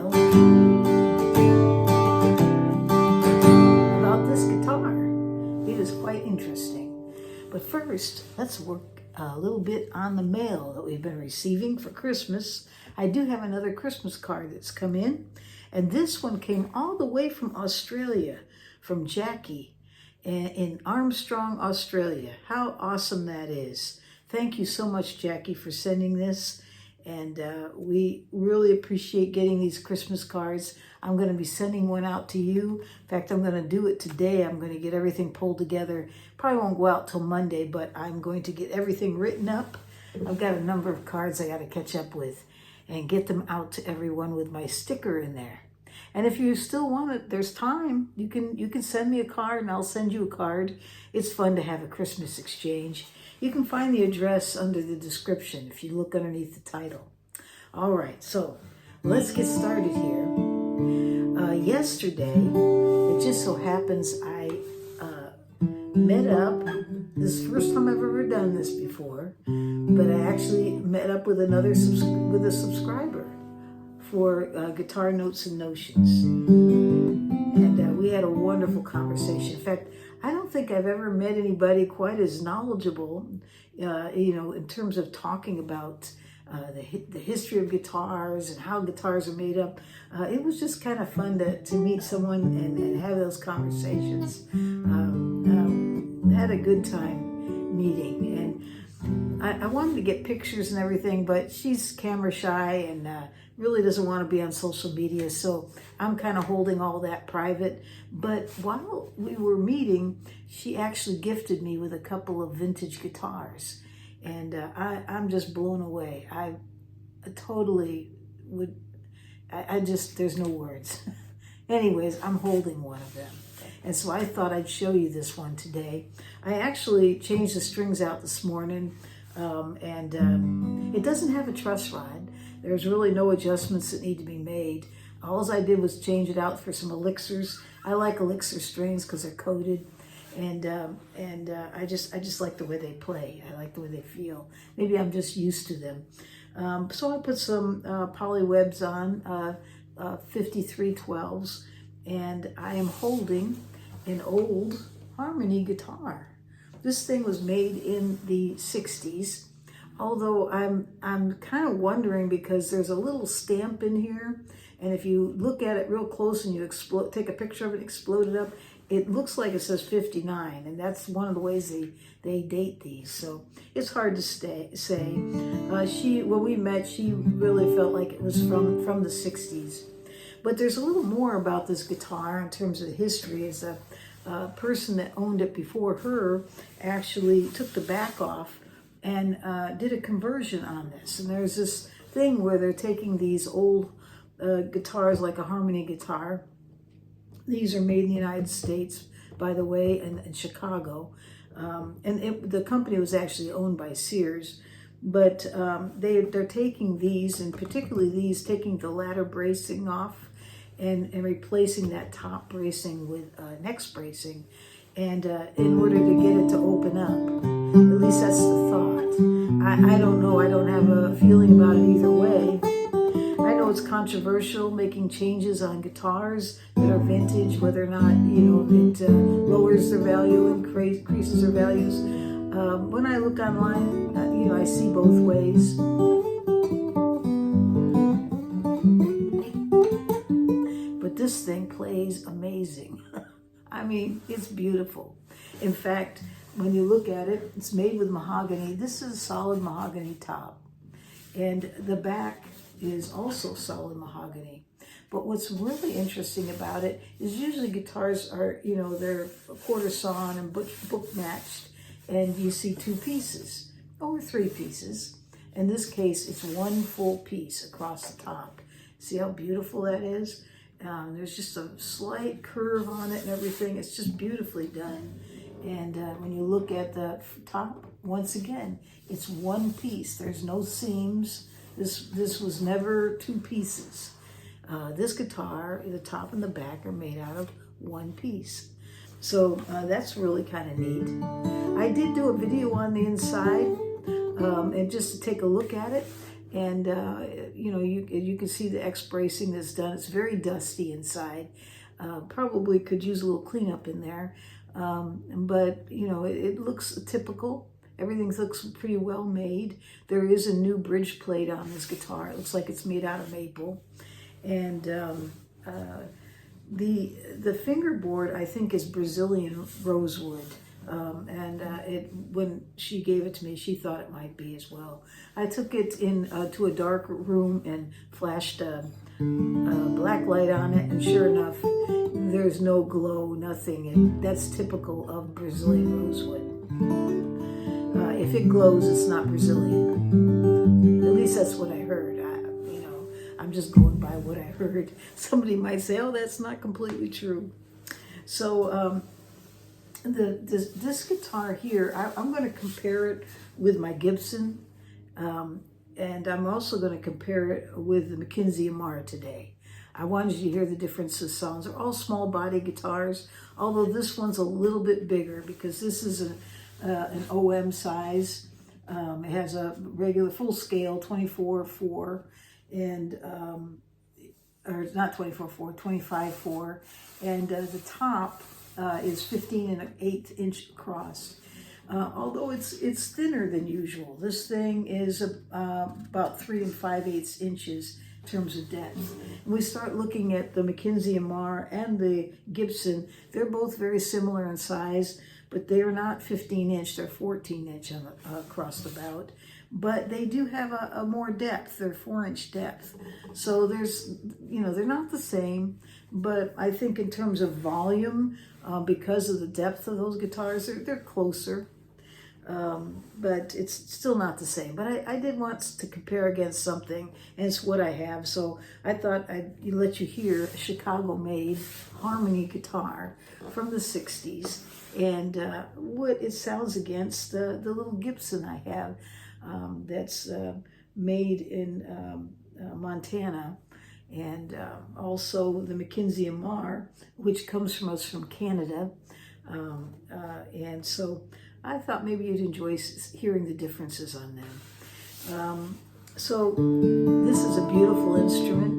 video about this guitar. It is quite interesting. But first, let's work a little bit on the mail that we've been receiving for Christmas. I do have another Christmas card that's come in, and this one came all the way from Australia, from Jackie in Armstrong, Australia. How awesome that is. Thank you so much, Jackie, for sending this. And we really appreciate getting these Christmas cards. I'm going to be sending one out to you. In fact, I'm going to do it today. I'm going to get everything pulled together. Probably won't go out till Monday, but I'm going to get everything written up. I've got a number of cards I got to catch up with and get them out to everyone with my sticker in there. And if you still want it, there's time. You can send me a card and I'll send you a card. It's fun to have a Christmas exchange. You can find the address under the description if you look underneath the title. All right, so let's get started here. Yesterday, it just so happens I met up. This is the first time I've ever done this before, but I actually met up with a subscriber for Guitar Notes and Notions. And we had a wonderful conversation. In fact, I don't think I've ever met anybody quite as knowledgeable, in terms of talking about the history of guitars and how guitars are made up. It was just kind of fun to meet someone and have those conversations. Had a good time meeting, and I wanted to get pictures and everything, but she's camera shy and really doesn't want to be on social media, so I'm kind of holding all that private. But while we were meeting, she actually gifted me with a couple of vintage guitars, and I'm just blown away. I totally would, there's no words. Anyways, I'm holding one of them, and so I thought I'd show you this one today. I actually changed the strings out this morning, and it doesn't have a truss rod. There's really no adjustments that need to be made. All I did was change it out for some elixirs. I like elixir strings because they're coated, and I just like the way they play. I like the way they feel. Maybe I'm just used to them. So I put some poly webs on, 5312s, and I am holding an old Harmony guitar. This thing was made in the 60s. Although I'm kind of wondering, because there's a little stamp in here, and if you look at it real close and you take a picture of it, explode it up, it looks like it says 59, and that's one of the ways they date these. So it's hard to say. When we met, she really felt like it was from the 60s. But there's a little more about this guitar in terms of the history. Is a person that owned it before her actually took the back off and did a conversion on this. And there's this thing where they're taking these old guitars, like a Harmony guitar. These are made in the United States, by the way, in Chicago. The company was actually owned by Sears. But they're taking these, and particularly these, taking the ladder bracing off and replacing that top bracing with neck bracing, and in order to get it to open up. At least that's the thought. I don't know. I don't have a feeling about it either way. I know it's controversial making changes on guitars that are vintage, whether or not it lowers their value and increases their values. When I look online, I see both ways. But this thing plays amazing. I mean, it's beautiful. In fact, when you look at it, it's made with mahogany. This is a solid mahogany top. And the back is also solid mahogany. But what's really interesting about it is usually guitars are, they're quarter sawn and book matched. And you see two pieces or three pieces. In this case, it's one full piece across the top. See how beautiful that is? There's just a slight curve on it and everything. It's just beautifully done. And when you look at the top, once again, it's one piece. There's no seams. This was never two pieces. This guitar, the top and the back, are made out of one piece. So that's really kind of neat. I did do a video on the inside, and just to take a look at it. And, you know, you can see the X bracing that's done. It's very dusty inside. Probably could use a little cleanup in there. But, you know, it looks typical. Everything looks pretty well made. There is a new bridge plate on this guitar. It looks like it's made out of maple. And the fingerboard, I think, is Brazilian rosewood. When she gave it to me, she thought it might be as well. I took it in to a dark room and flashed a black light on it, and sure enough, there's no glow, nothing, and that's typical of Brazilian rosewood. If it glows, it's not Brazilian. At least that's what I heard. You know, I'm just going by what I heard. Somebody might say, "Oh, that's not completely true." So this guitar here, I'm going to compare it with my Gibson, and I'm also going to compare it with the Mackenzie Marr today. I wanted you to hear the difference of sounds. They're all small body guitars, although this one's a little bit bigger because this is an OM size. It has a regular full scale 24/4 and or not 24/4, 25/4, and the top is 15 1/8 inch across. Although it's thinner than usual. This thing is about 3 5/8 inches in terms of depth. And we start looking at the Mackenzie Marr and the Gibson. They're both very similar in size, but they're not 15 inch, they're 14 inch across the bout. But they do have a more depth, they're 4-inch depth. So there's, you know, they're not the same, but I think in terms of volume, because of the depth of those guitars, they're closer. But it's still not the same. But I did want to compare against something, and it's what I have. So I thought I'd let you hear a Chicago-made harmony guitar from the 60s, and what it sounds against the little Gibson I have that's made in Montana, and also the Mackenzie Marr, which comes from us from Canada. And so I thought maybe you'd enjoy hearing the differences on them. So this is a beautiful instrument.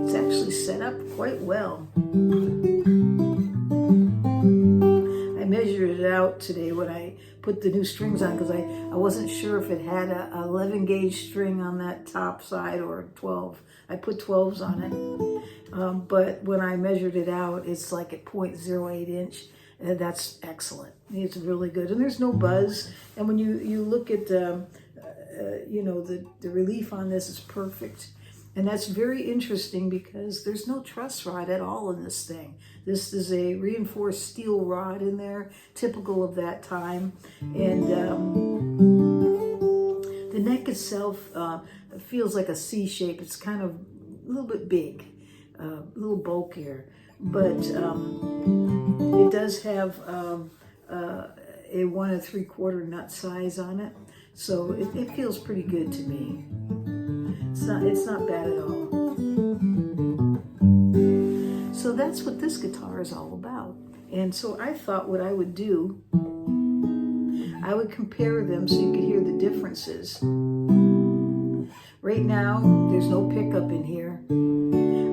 It's actually set up quite well. I measured it out today when I put the new strings on because I wasn't sure if it had a 11 gauge string on that top side or 12. I put 12s on it, but when I measured it out, it's like at 0.08 inch. That's excellent. It's really good, and there's no buzz. And when you look at you know, the relief on this is perfect, and that's very interesting because there's no truss rod at all in this thing. This is a reinforced steel rod in there, typical of that time, and the neck itself feels like a C shape. It's kind of a little bit big, a little bulkier, but it does have a 1 3/4 nut size on it, so it feels pretty good to me. It's not bad at all. So that's what this guitar is all about. And so I thought what I would do, I would compare them so you could hear the differences. Right now, there's no pickup in here.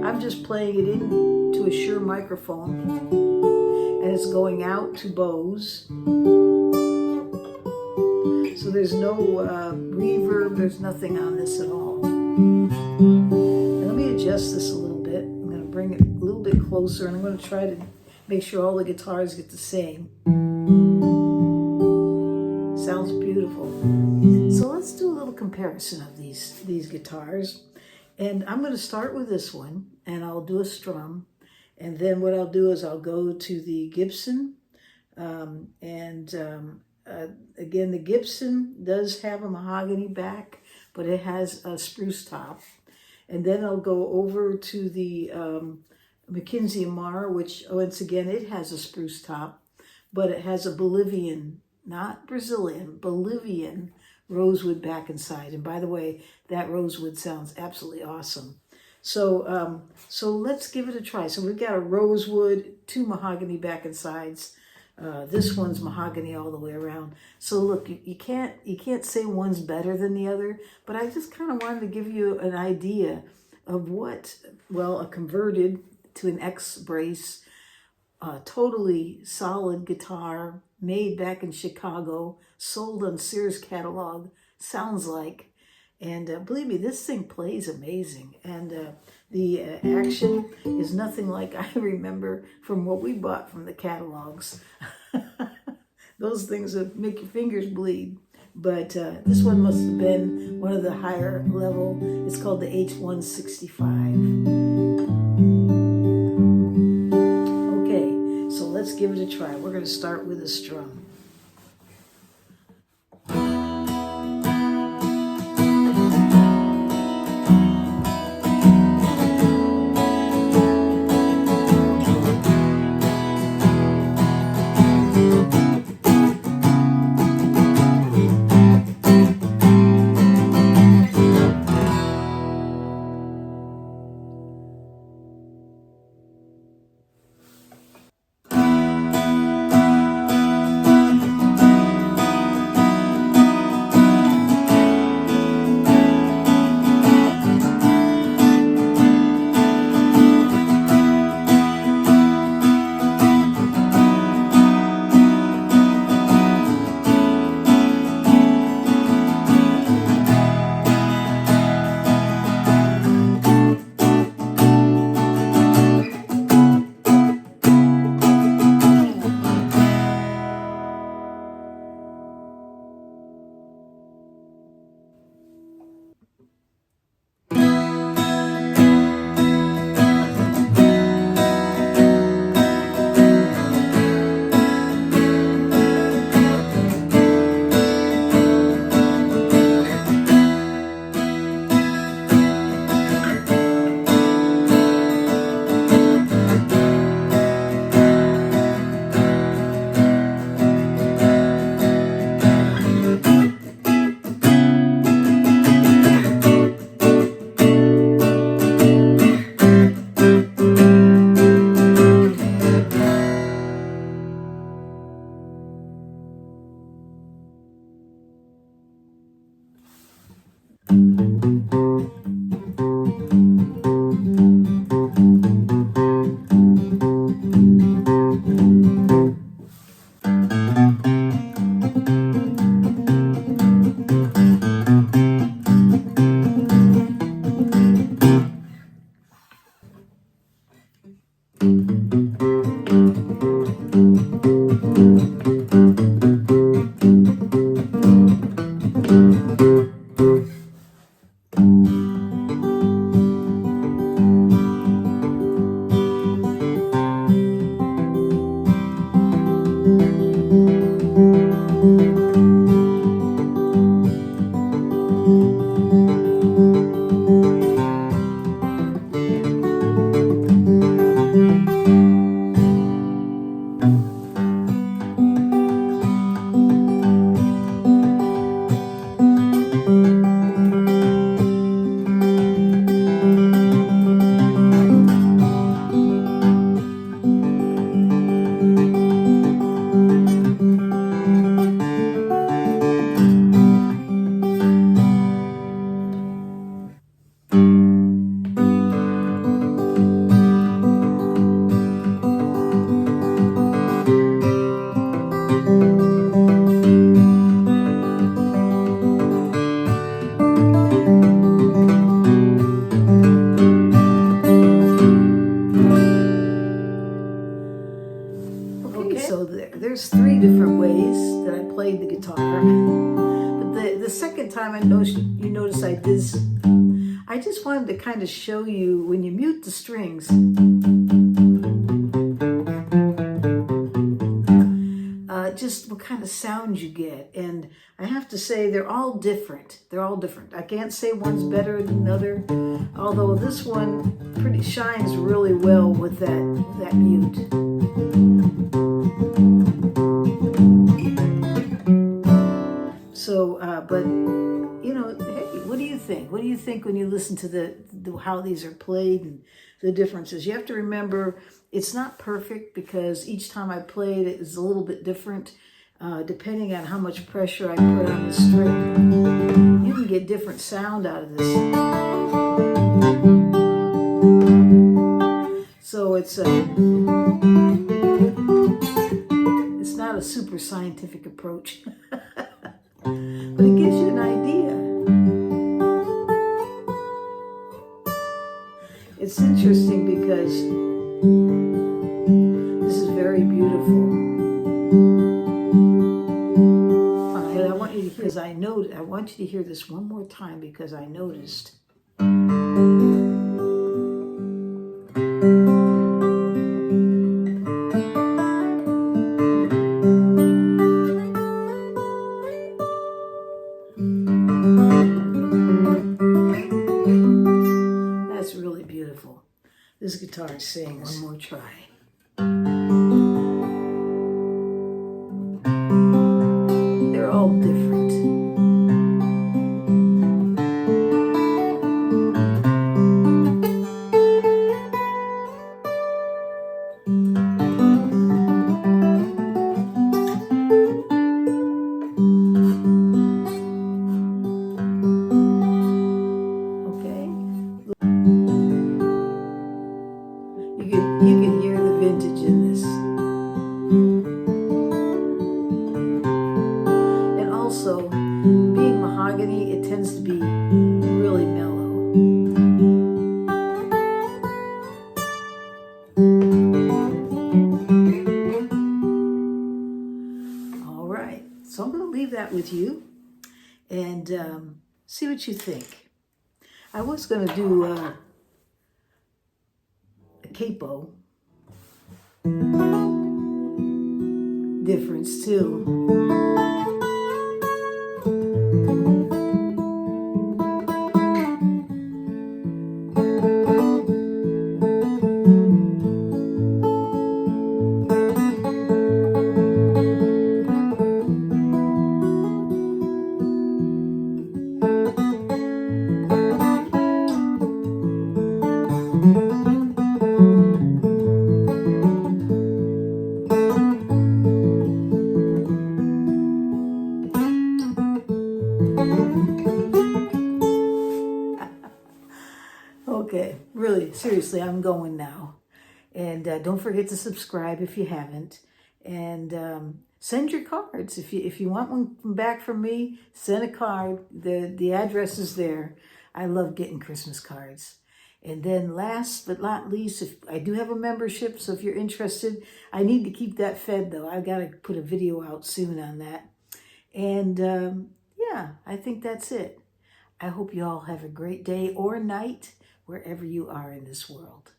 I'm just playing it into a Shure microphone, and it's going out to Bose. So there's no reverb, there's nothing on this at all. And let me adjust this a little bit. I'm going to bring it a little bit closer, and I'm going to try to make sure all the guitars get the same. Sounds beautiful. So let's do a little comparison of these guitars. And I'm going to start with this one, and I'll do a strum. And then what I'll do is I'll go to the Gibson. Again, the Gibson does have a mahogany back, but it has a spruce top. And then I'll go over to the Mackenzie Marr, which, once again, it has a spruce top, but it has a Bolivian, not Brazilian, Bolivian rosewood back and side. And by the way, that rosewood sounds absolutely awesome. So let's give it a try. So we've got a rosewood, 2 mahogany back and sides, This one's mahogany all the way around. So look, you can't say one's better than the other, but I just kind of wanted to give you an idea of what, well, a converted to an X brace, totally solid guitar made back in Chicago, sold on Sears catalog, sounds like. And believe me, this thing plays amazing. And the action is nothing like I remember from what we bought from the catalogs. Those things would make your fingers bleed. But this one must have been one of the higher level. It's called the H-165. Okay, so let's give it a try. We're going to start with a strum. There's three different ways that I played the guitar. But the second time you notice I did, I just wanted to kind of show you when you mute the strings, just what kind of sound you get. And I have to say they're all different. They're all different. I can't say one's better than the other, although this one pretty shines really well with that mute. So, but, you know, hey, what do you think? think? What do you think when you listen to how these are played and the differences? You have to remember it's not perfect because each time I play it is a little bit different depending on how much pressure I put on the string. You can get different sound out of this. So it's not a super scientific approach, but it gives you an idea. It's interesting because this is very beautiful. And I want you to hear, I want you to hear this one more time because I noticed. That's really beautiful. This guitar sings. One more try. They're all different. You can hear the vintage in this. And also, being mahogany, it tends to be really mellow. All right, so I'm going to leave that with you and see what you think. I was going to do a capo difference too. Okay, really, seriously, I'm going now. And don't forget to subscribe if you haven't. And send your cards. If you want one back from me, send a card. The address is there. I love getting Christmas cards. And then last but not least, if I do have a membership, so if you're interested, I need to keep that fed though. I've got to put a video out soon on that. And yeah, I think that's it. I hope you all have a great day or night, wherever you are in this world.